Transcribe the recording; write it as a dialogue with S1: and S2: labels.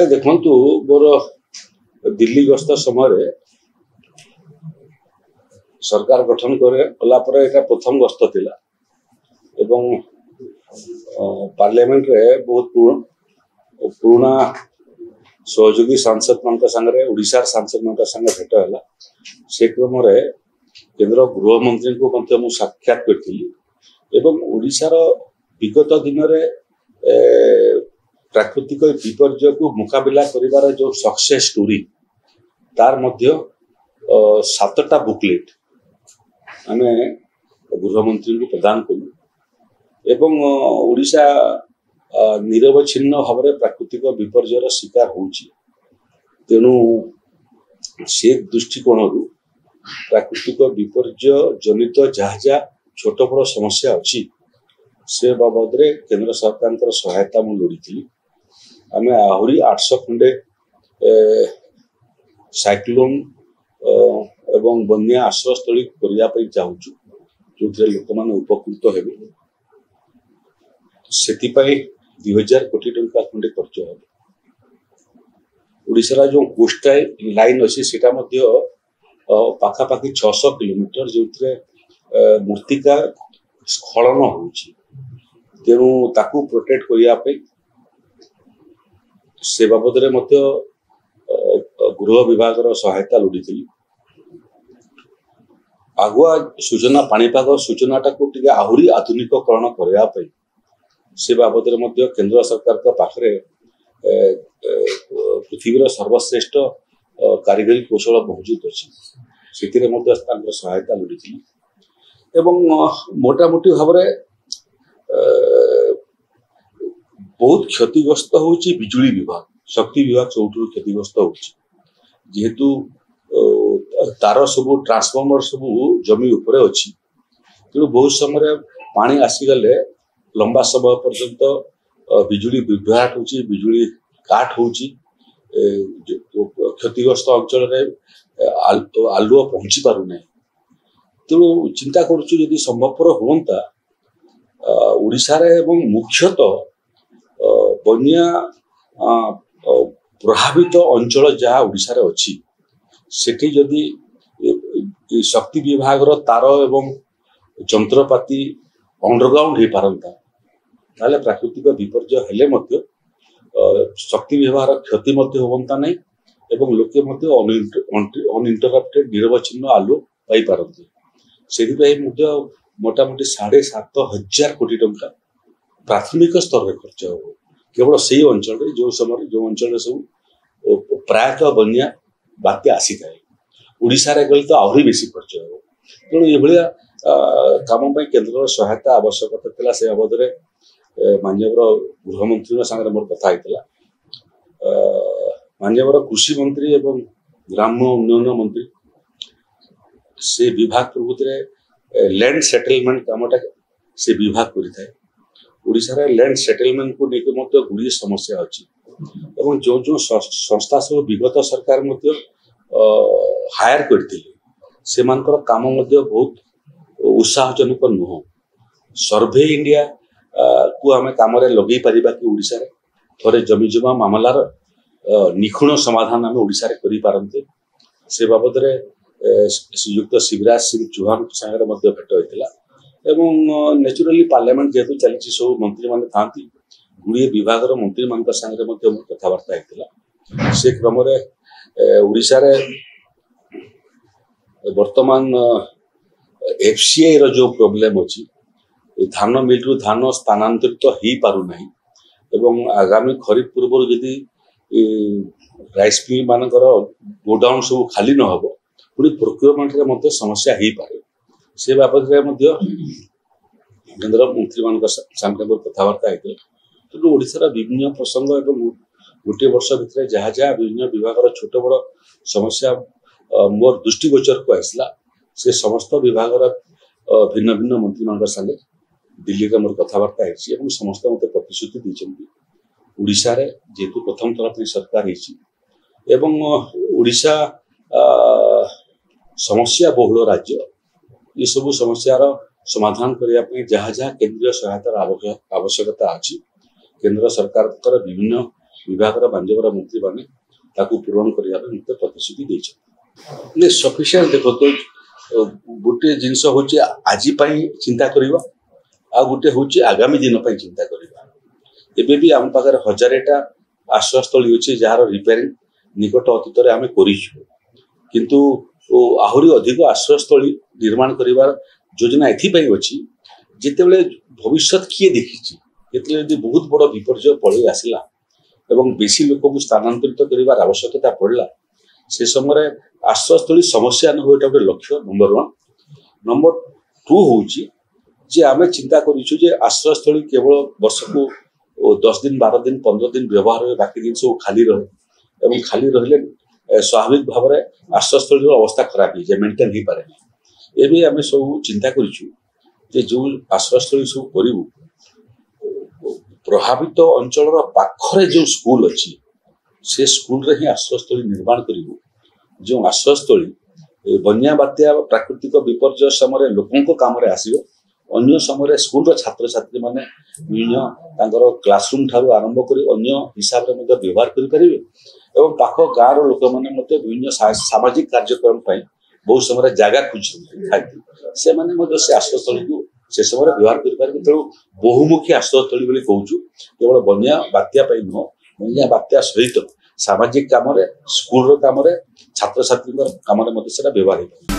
S1: देखु मोर दिल्ली गस्त समय सरकार गठन कला प्रथम गस्त थिला एवं पार्लियामेंट रे बहुत पुराना सहयोगी सांसद मान संगे ओडिशा सांसद मान संगे भेट है से क्रम केंद्र गृह मंत्री को साक्षात करी ओडिशार विगत दिन में प्राकृतिक विपर्य को मुकाबला करिवार जो सक्सेस स्टोरी तार मध्य 7टा बुकलेट आमे गृहमंत्री को प्रदान कलु एवं ओडिशा निरवच्छिन्न भाव में प्राकृतिक विपर्यर शिकार होउची तेणु से दृष्टिकोण प्राकृतिक विपर्य जनित जहाँ छोट बड़ समस्या अच्छी से बाबद रे केंद्र सरकार सहायता मु लोड़ी आम आहरी 800 खंडे साइक्लोन एवं बन्या आश्रयस्थली करने चाहूँ जो लोक मैंने उपकृत हेबे से 2000 कोटी टंका खंडे खर्च हो ओडिशा जो कोस्टाल लाइन अच्छी से पाखापाखि 600 किलोमीटर जो मूर्तिका स्खलन होउची तेणु ताकू प्रोटेक्ट करने से बाबद गृह विभाग सहायता लोड़ी आगुआ सूचना पाणीपाग सूचना टाक आहरी आधुनिकरण करने से बाबद केंद्र सरकार पाखरे पृथ्वीर सर्वश्रेष्ठ कारीगरी कौशल मौजूद अच्छी से सहायता लोड़ी एवं मोटामोटी भाव बहुत क्षतिग्रस्त होची बिजुली विभाग शक्ति विभाग सब क्षतिग्रस्त होची जेहेतु तार सब ट्रांसफॉर्मर सब जमी उपरे अच्छी तेणु बहुत समय पानी आसीगले लंबा समय पर्यंत बिजुली विभ्राट होची बिजुली काट होची क्षतिग्रस्त अंचल आलुओ पहुंची पारु नहीं तेणु चिंता करुछु यदि संभवपर होता ओडिशा रे एवं मुख्यतः बन्या प्रभावित अंचल जहाँ ओडिशा रे अच्छी सेठी जदि शक्ति विभाग तार एवं जंत्रपाति अंडरग्राउंड हो पारंता ताले प्राकृतिक विपर्य हेले मध्य शक्ति विभाग क्षति मध्य होता नहीं एवं लोके अनइंटरप्टेड निरवच्छिन्न आलु पाई पारंती से मोटामोटी 7,500 कोटी टंका प्राथमिक स्तर में खर्च हो केवल से अंचल जो समय जो अंचल सब प्रायतः बन्या बात्या आसी थाए ओडिशा रे गले तो आहरी बेसी खर्च हो तेणु ये काम केंद्र सहायता आवश्यकता थिला से बाबद माननीय गृहमंत्री संगे मोर कथा होता माननीय कृषि मंत्री एवं ग्राम्य उन्नयन मंत्री से विभाग प्रभुति लैंड सेटलमेंट कामटा से विभाग करें ओडिशा रे लैंड सेटलमेंट को लेकर गुड़िए समस्या अच्छी एवं जो जो संस्था सब विगत सरकार हायर करते से काम बहुत उत्साहजनक नुह सर्वे इंडिया को आम कम लगे पारिबा कि ओडिशा रे थोड़े जमी जमा मामलार निखुण समाधान आम ओडिशा रे करि पारंते से बाबद श्रीयुक्त शिवराज सिंह चौहान सागर भेट होता एवं नेचुराली पार्लियामेंट जेहेतु चली सब मंत्री मैंने था गुड़िए विभाग मंत्री मान सागर कथबार्ता होता से क्रम ओडिशा रे वर्तमान एफसीआई रो जो प्रॉब्लम अच्छी धान मिल रु धान स्थानांतरित हो पारु नहीं एवं आगामी खरीफ पूर्व यदि राइस मिल मानकर गोडाउन सब खाली न हो पुणी प्रोक्योरमेंट रे समस्या हो पारे से बाबद केंद्र मंत्री मान सामने कथबार्ता होता तेणु ओडिशार विभिन्न प्रसंग एवं गोटे वर्ष भितर जहाँ जहाँ विभिन्न विभाग छोट बड़ समस्या मोर दृष्टिगोचर को आसला से समस्त विभाग भिन्न भिन्न मंत्री मान संगे दिल्ली में मोर कथबार्ता हो समस्त मत प्रतिश्रुति देते ओडिशा रे जेहेतु प्रथम थर सरकार एवं ओडिशा समस्या बहुल राज्य ये सब समस्यार समाधान करने जहाँ जहाँ केंद्रीय सहायतार आवश्यकता अच्छी केंद्र सरकार विभिन्न विभाग बाणिज्य मंत्री मैंने पूरण करने प्रतिश्रुति देते सफिसीयंट देखो तो गोटे जिनस हूँ आज चिंता करवा आ गोटे हूँ आगामी दिन चिंता करवा एबे भी आम पाखे 1000टा आश्रयस्थली अच्छे जार रिपेयरिंग निकट अतीत आम किंतु आहरी अधिक आश्रयस्थली निर्माण कर योजना एथपाई अच्छी जिते भविष्य किए देखी ये बहुत बड़ विपर्य पलि आसला एवं बेसी लोक को स्थानांतरित कर आवश्यकता पड़ला से समय आश्रयस्थली समस्या न हो गोटे लक्ष्य नंबर 1 नंबर 2 हूँ जे आम चिंता करूँ आश्रयस्थली केवल वर्ष को 10 दिन 12 दिन 15 दिन व्यवहार हुए बाकी दिन सब खाली रहे एवं खाली रहिले स्वाभाविक भाव में आश्रयस्थली अवस्था खराब हो जाए मेंटेन हो पारे एवं आम सब चिंता करूँ जो आश्रयस्थली सब करूँ प्रभावित अंचल पाखरे जो स्कूल अच्छी से स्कूल रे ही आश्रयस्थली निर्माण करूँ जो आश्रयस्थली बन्या बात्या प्राकृतिक विपर्य समय लोकों काम आसो अन्य समय स्कूल छात्र छात्री मैंने विभिन्न क्लासरूम ठारू आरंभ कर अन्य हिसाब से व्यवहार करेंगे और पाख गाँव लोक मैंने विभिन्न सामाजिक कार्यक्रम बहुत समय जगह खोज से आश्रयस्थली को से समय व्यवहार करेंगे तेणु बहुमुखी आश्रयस्थली कहूँ केवल बन्या बात्या नुह बन्या बात्या सहित सामाजिक काम स्कूल काम छात्र छात्री काम व्यवहार हो।